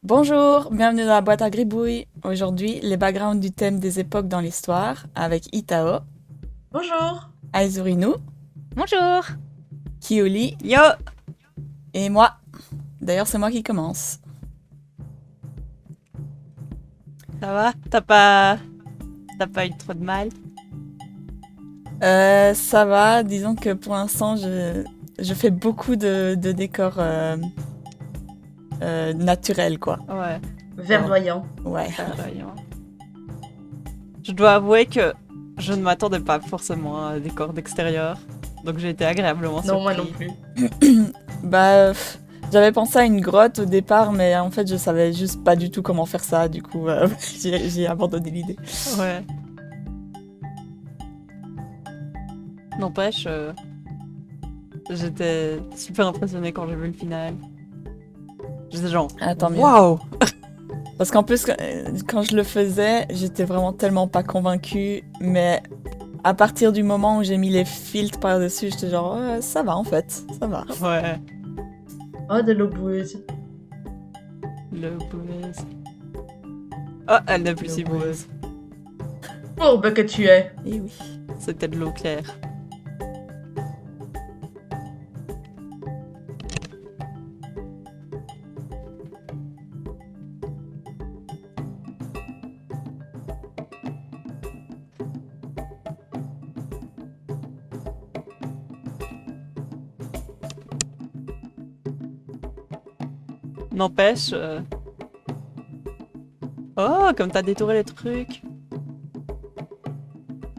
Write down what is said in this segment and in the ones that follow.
Bonjour, bienvenue dans la boîte à gribouille. Aujourd'hui, les backgrounds du thème des époques dans l'histoire avec Itao, Bonjour. Aizurinu, Bonjour. Kioli Yo. et moi. D'ailleurs, c'est moi qui commence. Ça va? T'as pas eu trop de mal? Ça va, disons que pour l'instant, je fais beaucoup de décors naturels, quoi. Ouais. Verdoyant. Ouais. Voyons. Je dois avouer que je ne m'attendais pas forcément à un décor d'extérieur. Donc j'ai été agréablement surpris. Non, moi non plus. J'avais pensé à une grotte au départ, mais en fait, je savais juste pas du tout comment faire ça. Du coup, j'ai abandonné l'idée. Ouais. N'empêche, j'étais super impressionnée quand j'ai vu le final. J'étais genre, Attends, mieux. waouh! Parce qu'en plus, quand je le faisais, j'étais vraiment tellement pas convaincue. Mais à partir du moment où j'ai mis les filtres par-dessus, j'étais genre, ça va en fait, ça va. Ouais. Oh, de l'eau boueuse. Le boueuse. Oh, elle n'est plus Le si boueuse. Oh, bah que tu es. Et oui. C'était de l'eau claire. N'empêche. Oh, comme t'as détouré les trucs.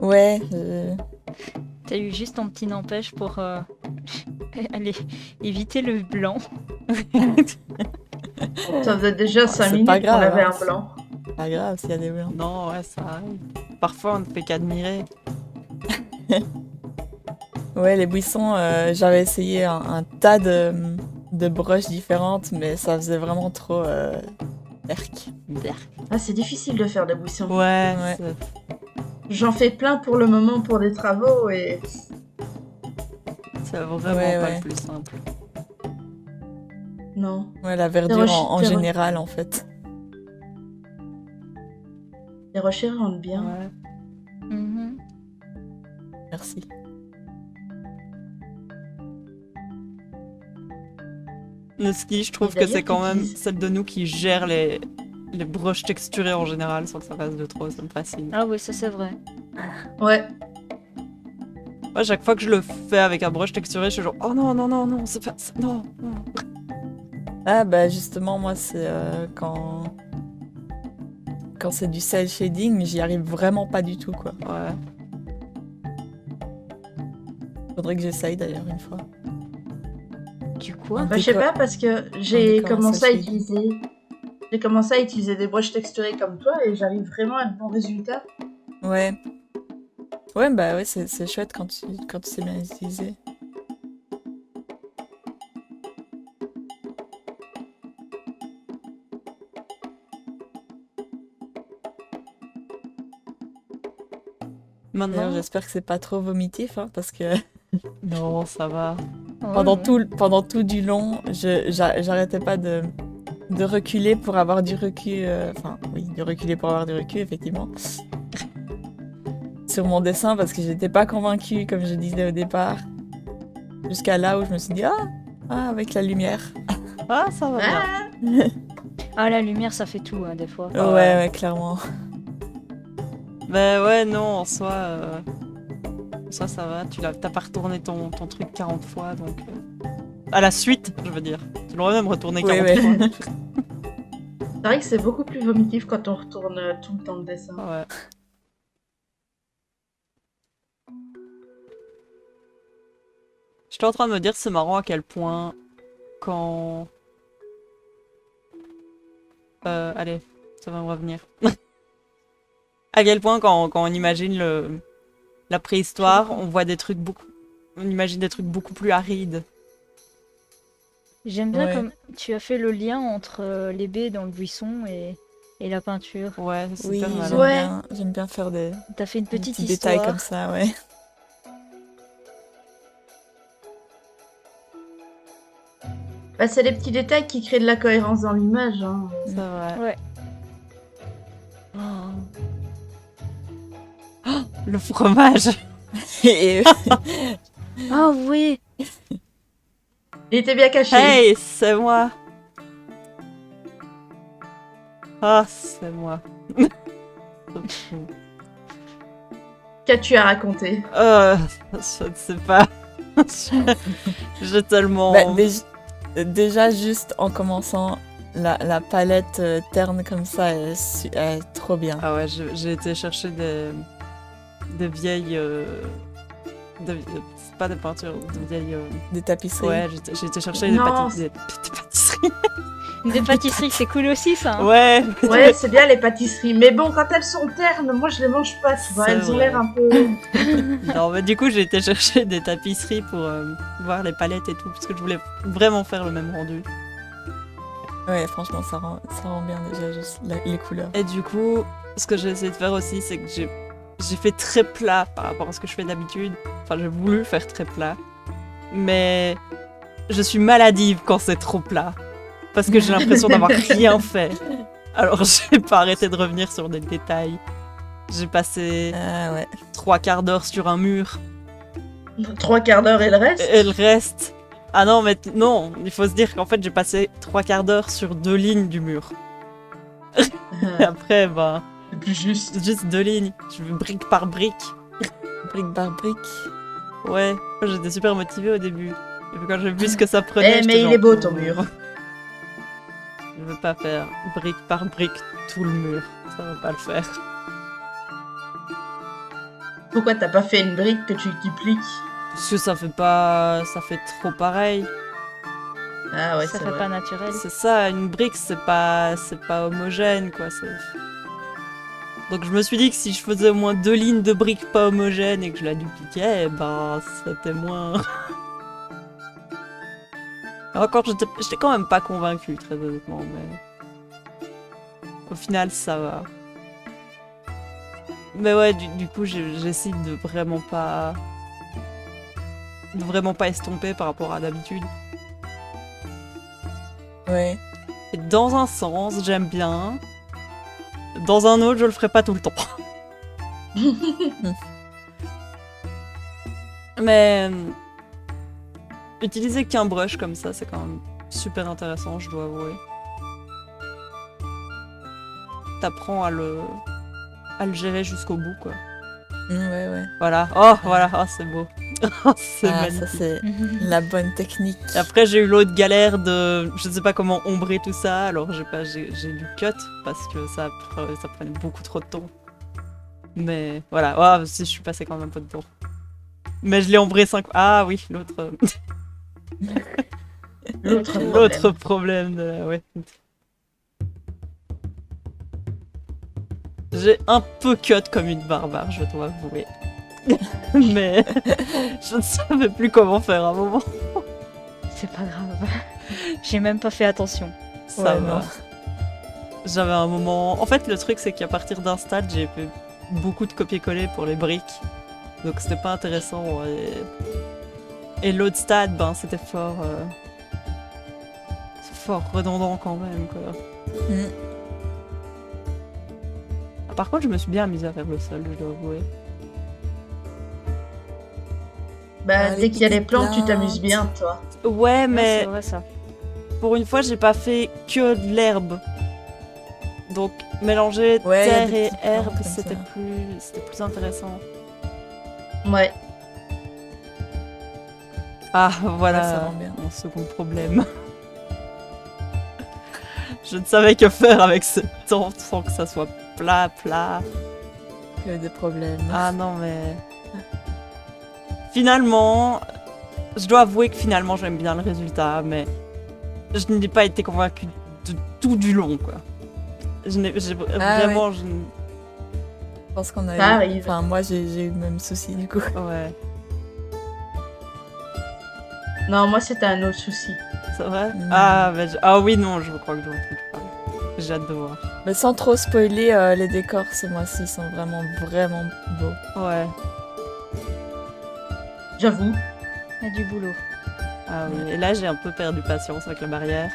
Ouais, T'as eu juste ton petit n'empêche pour aller éviter le blanc. Ça faisait déjà 5 c'est minutes pas qu'on grave, avait hein. un blanc. pas grave s'il y a des blancs. Non, ouais, ça arrive. Parfois, on ne fait qu'admirer. Ouais, les buissons, j'avais essayé un tas de broches différentes, mais ça faisait vraiment trop erk. Ah, c'est difficile de faire des buissons. Ouais, Ouais. J'en fais plein pour le moment pour des travaux et... c'est vraiment Ouais, pas ouais. le plus simple. Non. Ouais, la verdure en général, en fait. Les rochers rendent bien. Ouais. Mhm. Merci. Le ski, je trouve Et que d'ailleurs, c'est quand même t'utilises- celle de nous qui gère les broches texturées en général sans que ça fasse de trop, ça me fascine. Ah oui, ça c'est vrai. Ouais. Moi, chaque fois que je le fais avec un brush texturé, je suis genre, oh non, non, non, non, c'est pas. Non, non. Ah bah justement, moi, c'est quand c'est du cel shading, j'y arrive vraiment pas du tout, quoi. Ouais. Faudrait que j'essaye d'ailleurs une fois. Du quoi? Bah, je sais pas parce que j'ai décor à commencé à sachet. utiliser... J'ai commencé à utiliser des broches texturées comme toi et j'arrive vraiment à de bons résultats. Ouais. Ouais, bah ouais, c'est chouette quand tu sais bien utiliser. D'ailleurs, Maintenant. j'espère que c'est pas trop vomitif, hein, parce que Non, ça va. pendant tout du long, j'arrêtais pas de reculer pour avoir du recul. Enfin, oui, de reculer pour avoir du recul, effectivement. Sur mon dessin, parce que j'étais pas convaincue, comme je disais au départ. Jusqu'à là où je me suis dit, avec la lumière. Ah, ça va bien. Ah, Ah, la lumière, ça fait tout, hein, des fois. Ouais, clairement. Ben ouais, non, en soi, ça va. T'as pas retourné ton truc 40 fois, donc... À la suite, je veux dire. Tu l'aurais même retourné 40 Ouais. fois. c'est vrai que c'est beaucoup plus vomitif quand on retourne tout le temps le dessin. Ouais. J'étais en train de me dire, c'est marrant à quel point, quand... allez, ça va me revenir. À quel point, quand on imagine la préhistoire, on voit des trucs beaucoup... On imagine des trucs beaucoup plus arides. J'aime bien Ouais. comme tu as fait le lien entre les baies dans le buisson et la peinture. Ouais, c'est Oui, super malin. Ouais. j'aime bien faire des T'as fait une petite petits histoire. détails comme ça, ouais. Bah, c'est les petits détails qui créent de la cohérence dans l'image. Hein. C'est vrai. Ouais. Oh. Oh, le fromage. Et Oh oui. Il était bien caché. Hey, c'est moi. Ah, c'est moi. Qu'as-tu à raconter? Je ne sais pas. J'ai tellement... bah, déjà, juste en commençant, la palette terne comme ça, elle est trop bien. Ah ouais, j'ai été chercher des vieilles... c'est pas des peintures, des vieilles... Des tapisseries. Ouais, j'ai été chercher Non, des pâtisseries. Des pâtisseries, c'est cool aussi ça. Hein. Ouais. Ouais, c'est bien les pâtisseries. Mais bon, quand elles sont ternes, moi je les mange pas, tu vois. C'est Elles ont vrai. l'air un peu. Non, mais du coup, j'ai été chercher des tapisseries pour voir les palettes et tout, parce que je voulais vraiment faire le même rendu. Ouais, franchement, ça rend bien déjà, juste les couleurs. Et du coup, ce que j'ai essayé de faire aussi, c'est que j'ai fait très plat par rapport à ce que je fais d'habitude. Enfin, j'ai voulu faire très plat. Mais je suis maladive quand c'est trop plat. Parce que j'ai l'impression d'avoir rien fait. Alors, j'ai pas arrêté de revenir sur des détails. J'ai passé Ah ouais. 3/4 d'heure sur un mur. 3/4 d'heure et le reste. Et le reste... Ah non, mais non, il faut se dire qu'en fait, j'ai passé 3/4 d'heure sur 2 lignes du mur. Et après, bah... C'est plus juste. Juste 2 lignes. Je vais brique par brique. Brique par brique. Ouais, moi, j'étais super motivée au début. Et puis quand j'ai vu ce que ça prenait, Eh, j'étais mais il genre, est beau ton mur. Je veux pas faire brique par brique tout le mur. Ça va pas le faire. Pourquoi t'as pas fait une brique que tu dupliques? Parce que ça fait pas... Ça fait trop pareil. Ah ouais, Ça c'est fait vrai. pas naturel. C'est ça, une brique, c'est pas homogène, quoi. Donc je me suis dit que si je faisais au moins 2 lignes de briques pas homogènes et que je la dupliquais, eh ben c'était moins... Encore, j'étais quand même pas convaincue, très honnêtement, mais... Au final, ça va. Mais ouais, du coup, j'essaie de vraiment pas... estomper par rapport à d'habitude. Ouais. Et dans un sens, j'aime bien. Dans un autre, je le ferai pas tout le temps. Mais utiliser qu'un brush comme ça, c'est quand même super intéressant, je dois avouer. T'apprends à le gérer jusqu'au bout, quoi. Ouais. Voilà. Oh, voilà. Oh, c'est beau. Oh, c'est Ah, magnifique. ça c'est la bonne technique. Et après, j'ai eu l'autre galère de... Je sais pas comment ombrer tout ça, alors j'ai dû cut, parce que ça prenait beaucoup trop de temps. Mais voilà, si je suis passée quand même un peu de temps. Mais je l'ai ombré 5... Ah oui, l'autre problème ouais. J'ai un peu cut comme une barbare, je dois avouer. Mais je ne savais plus comment faire à un moment. C'est pas grave. J'ai même pas fait attention. Ça Ouais, va. non. J'avais un moment... En fait, le truc, c'est qu'à partir d'un stade, j'ai fait beaucoup de copier-coller pour les briques. Donc c'était pas intéressant. Et l'autre stade, ben, c'était fort redondant quand même, quoi. Mm. Par contre, je me suis bien amusée à faire le sol, je dois avouer. Bah, Ah, dès les qu'il y a les petites plantes, tu plantes. t'amuses bien, toi. Ouais, Ouais, mais c'est vrai ça. pour une fois, j'ai pas fait que de l'herbe. Donc, mélanger Ouais, y a terre des et petites plantes herbe, comme c'était ça. plus intéressant. Ouais. Ah, Ouais, voilà ça rend bien. mon second problème. Je ne savais que faire avec ce temps sans que ça soit plat. Que des problèmes. Ah non, mais... Finalement, je dois avouer que finalement j'aime bien le résultat, mais je n'ai pas été convaincue de tout du long, quoi. Vraiment, Je pense qu'on a Ça eu... arrive. Enfin, moi, j'ai eu le même souci, du coup. Ouais, Non, moi, c'était un autre souci. c'est vrai. Mm. Ah oui, non, je crois que je vois de quoi tu parles. J'ai hâte de voir. Mais sans trop spoiler, les décors ce mois-ci sont vraiment beaux. Ouais. J'avoue. Il y a du boulot. Ah oui, et là j'ai un peu perdu patience avec la barrière.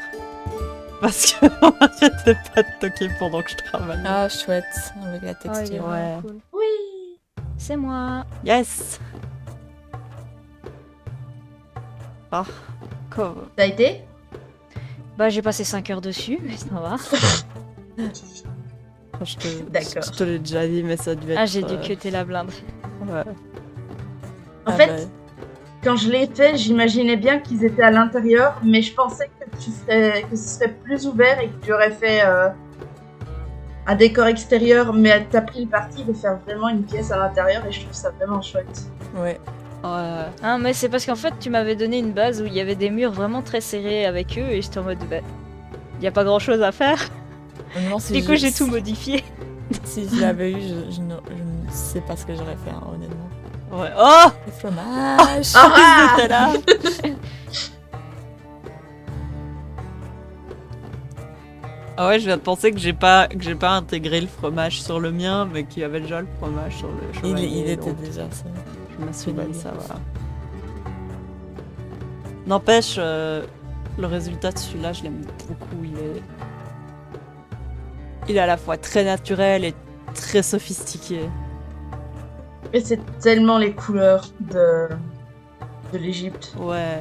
Parce qu'on arrêtait pas de toquer pendant que je travaillais. Ah, chouette, avec la Oh, il est texture. ouais. vraiment cool. Oui. C'est moi. Yes! Ah, cool. T'as été? Bah, j'ai passé 5 heures dessus, mais ça va. D'accord. Je te l'ai déjà dit, mais ça devait être... Ah, j'ai dû cutter la blinde. Ouais. En Ah fait, bah, quand je l'ai fait, j'imaginais bien qu'ils étaient à l'intérieur, mais je pensais que ce serait plus ouvert et que tu aurais fait un décor extérieur, mais t'as pris le parti de faire vraiment une pièce à l'intérieur et je trouve ça vraiment chouette. ouais. Ouais. Ah, mais c'est parce qu'en fait, tu m'avais donné une base où il y avait des murs vraiment très serrés avec eux et j'étais en mode, bah, il y a pas grand chose à faire. Honnêtement, si Du coup, j'ai tout modifié. Si je l'avais eu, je ne sais pas ce que j'aurais fait, hein, honnêtement. Ouais. Oh! Le fromage. Ah C'était là! Ah ouais, je viens de penser que j'ai pas intégré le fromage sur le mien, mais qu'il y avait déjà le fromage sur le Il chevalier. était donc déjà ça. je me suis dit, chevalier. ça va. N'empêche, le résultat de celui-là, je l'aime beaucoup. Il est à la fois très naturel et très sophistiqué. Et c'est tellement les couleurs de l'Égypte. Ouais.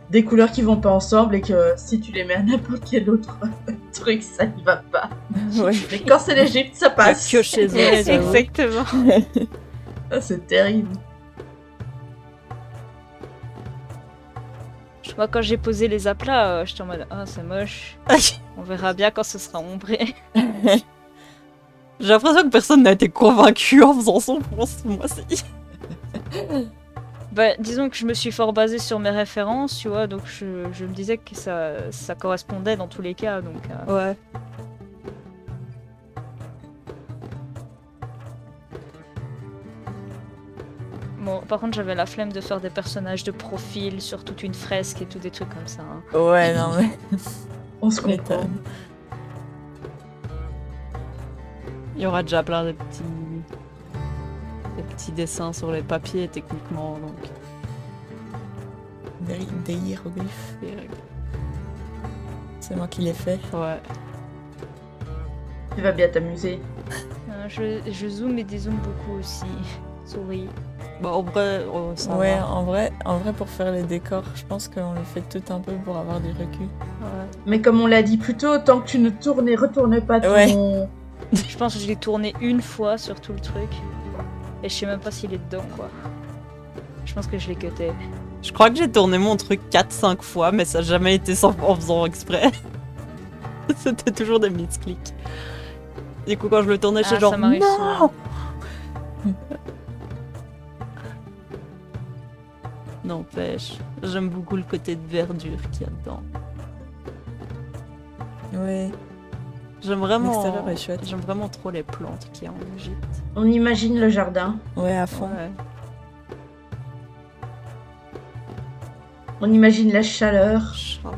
Des couleurs qui vont pas ensemble et que si tu les mets à n'importe quel autre truc, ça y va pas. Ouais. Mais quand c'est l'Égypte, ça passe. Que chez eux, j'avoue. Exactement. Ah, c'est terrible. Moi, quand j'ai posé les aplats, j'étais en mode, ah, c'est moche. On verra bien quand ce sera ombré. J'ai l'impression que personne n'a été convaincu en faisant son pour ce mois-ci. Bah, disons que je me suis fort basée sur mes références, tu vois, donc je me disais que ça correspondait dans tous les cas, donc... Ouais. Bon, par contre, j'avais la flemme de faire des personnages de profil sur toute une fresque et tout des trucs comme ça. Hein. Ouais, non mais. On se comprend. M'étonne. Il y aura déjà plein de petits dessins sur les papiers, techniquement, donc... Des hiéroglyphes. C'est moi qui l'ai fait. Ouais. Tu vas bien t'amuser. Je zoome et dézoome beaucoup aussi. Souris. Bah, en vrai, ça Ouais, va. en vrai, pour faire les décors, je pense qu'on le fait tout un peu pour avoir du recul. Ouais. Mais comme on l'a dit plus tôt, tant que tu ne tournes et retournes pas ton... Ouais. Je pense que je l'ai tourné une fois sur tout le truc. Et je sais même pas s'il est dedans, quoi. Je pense que je l'ai cuté. Je crois que j'ai tourné mon truc 4-5 fois, mais ça n'a jamais été en faisant exprès. C'était toujours des misclics. Du coup, quand je le tournais, j'étais genre ça m'arrive non. souvent. N'empêche, j'aime beaucoup le côté de verdure qu'il y a dedans. Ouais. J'aime vraiment. L'extérieur est chouette. J'aime vraiment trop les plantes qu'il y a en Égypte. On imagine le jardin. Ouais, à fond. Ouais. On imagine la chaleur. Charles.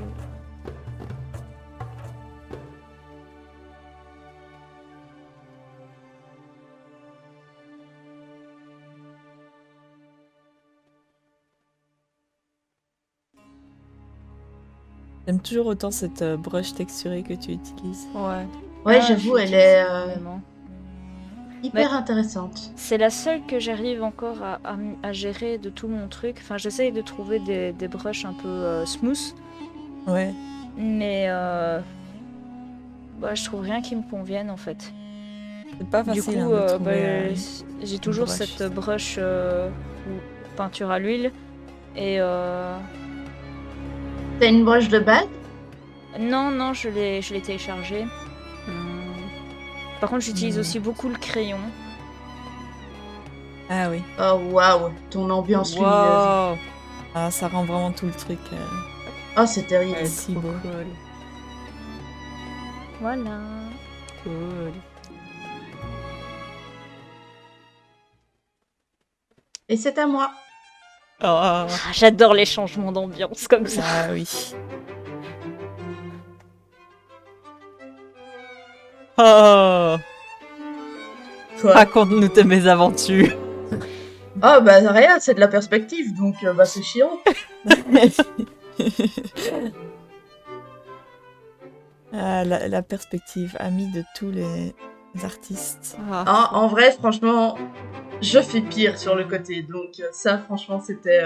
J'aime toujours autant cette brush texturée que tu utilises. Ouais. Ouais, Ah, j'avoue, je elle l'utilise est énormément. hyper intéressante. C'est la seule que j'arrive encore à gérer de tout mon truc. Enfin, j'essaye de trouver des brushes un peu smooth, Ouais. mais bah, je trouve rien qui me convienne en fait. C'est pas Du facile coup, hein, de trouver. j'ai toujours brush. cette brush peinture à l'huile et T'as une broche de bague? non, je l'ai téléchargée. Par contre, j'utilise aussi beaucoup le crayon. Ah oui. Oh waouh, ton ambiance lumineuse. Wow. Ah, ça rend vraiment tout le truc. Oh, c'est terrible. Ouais, si Trop beau. cool. Voilà. Cool. Et c'est à moi. Oh. Ah, j'adore les changements d'ambiance comme ça. Ah oui. Oh. Quoi? Raconte-nous tes mésaventures. Oh bah rien, c'est de la perspective, donc bah c'est chiant. La perspective amie de tous les artistes. Ah. En vrai, franchement, je fais pire sur le côté. Donc ça, franchement, c'était...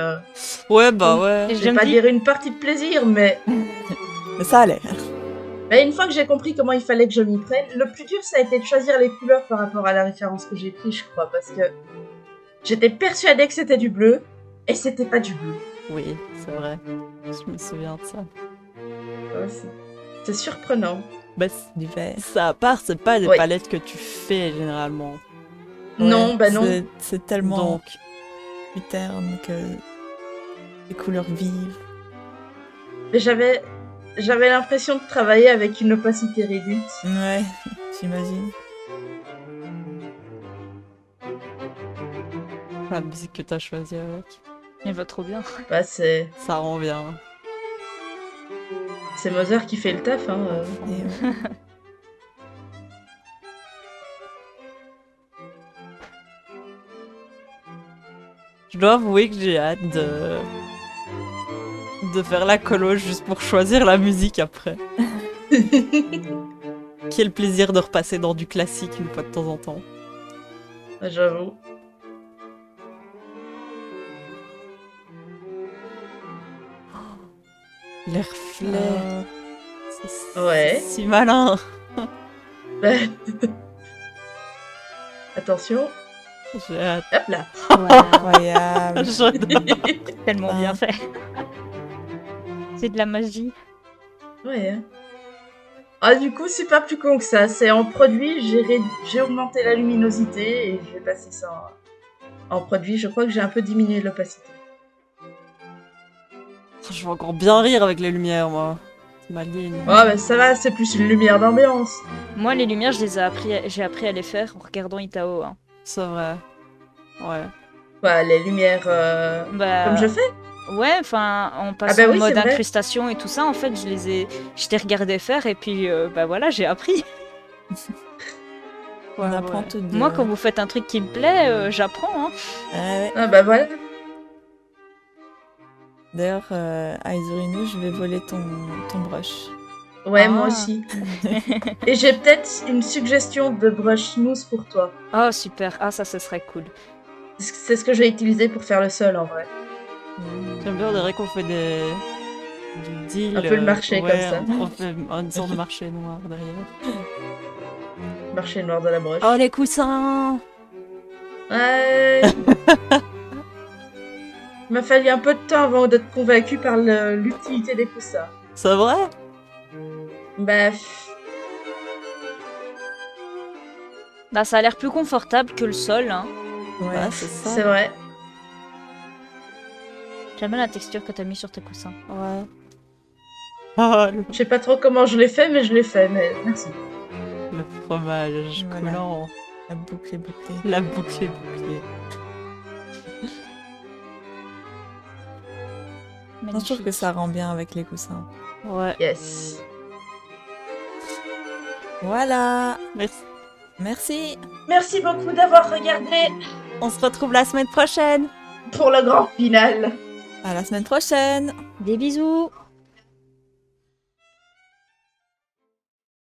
Ouais, bah ouais. Et je je vais me pas dis, dire une partie de plaisir, mais... Mais ça allait. Mais une fois que j'ai compris comment il fallait que je m'y prenne, le plus dur, ça a été de choisir les couleurs par rapport à la référence que j'ai pris, je crois. Parce que j'étais persuadée que c'était du bleu, et c'était pas du bleu. Oui, c'est vrai. Je me souviens de ça. Ouais, c'est surprenant. Bah, Du vert. ça à part, c'est pas des Oui. palettes que tu fais généralement. Non, Ouais, bah non. C'est tellement Donc, plus terne que les couleurs vives. Mais j'avais l'impression de travailler avec une opacité réduite. Ouais, j'imagine. la musique que t'as choisie avec, elle va trop bien. Bah, c'est ça rend bien. Mother qui fait le taf, hein. Et, ouais. Je dois avouer que j'ai hâte de faire la colo juste pour choisir la musique après. Quel plaisir de repasser dans du classique une fois de temps en temps. J'avoue. Les reflets. C'est Ouais. si malin. Attention. J'ai hâte. Hop là. Incroyable. J'adore. Tellement Ah. bien fait. C'est de la magie. Ouais. Hein. Ah, du coup, c'est pas plus con que ça. C'est en produit, j'ai augmenté la luminosité et j'ai passé ça en produit. Je crois que j'ai un peu diminué l'opacité. Je vais encore bien rire avec les lumières, moi. C'est ma ligne. Oh, bah ça va, c'est plus une lumière d'ambiance. Moi, les lumières, j'ai appris à les faire en regardant Itao. Hein. C'est vrai. Ouais. Bah, les lumières Bah, comme je fais. Ouais, enfin, en passant bah en oui, mode c'est vrai. incrustation et tout ça, en fait, je t'ai regardé faire et puis, bah voilà, j'ai appris. On Ouais, apprend ouais. tout de... Moi, quand vous faites un truc qui me plaît, j'apprends. Hein. Ouais. Ah, bah voilà. D'ailleurs, Aizurinu, je vais voler ton brush. Ouais, Ah. moi aussi. Et j'ai peut-être une suggestion de brush smooth pour toi. Oh, super. Ah, ça, ce serait cool. C'est ce que j'ai utilisé pour faire le sol, en vrai. J'aime bien, on dirait qu'on fait du deal. Un peu le marché, ouais, comme ça. On fait une sorte de marché noir derrière. Marché noir de la broche. Oh, les coussins! Ouais. Il m'a fallu un peu de temps avant d'être convaincu par l'utilité des coussins. C'est vrai? Bah, Bah, ça a l'air plus confortable que le sol. Hein. Ouais. Ouais, c'est ça. c'est vrai. J'aime bien la texture que t'as mis sur tes coussins. Ouais. Oh, Je sais pas trop comment je l'ai fait, mais je l'ai fait. Mais merci. le fromage Voilà. coulant. La boucle est bouclée. La boucle est bouclée. Non, je trouve que ça rend bien avec les coussins. Ouais. Yes. Voilà. Merci. Merci. Merci beaucoup d'avoir regardé On se retrouve la semaine prochaine. pour le grand final. À la semaine prochaine. Des bisous.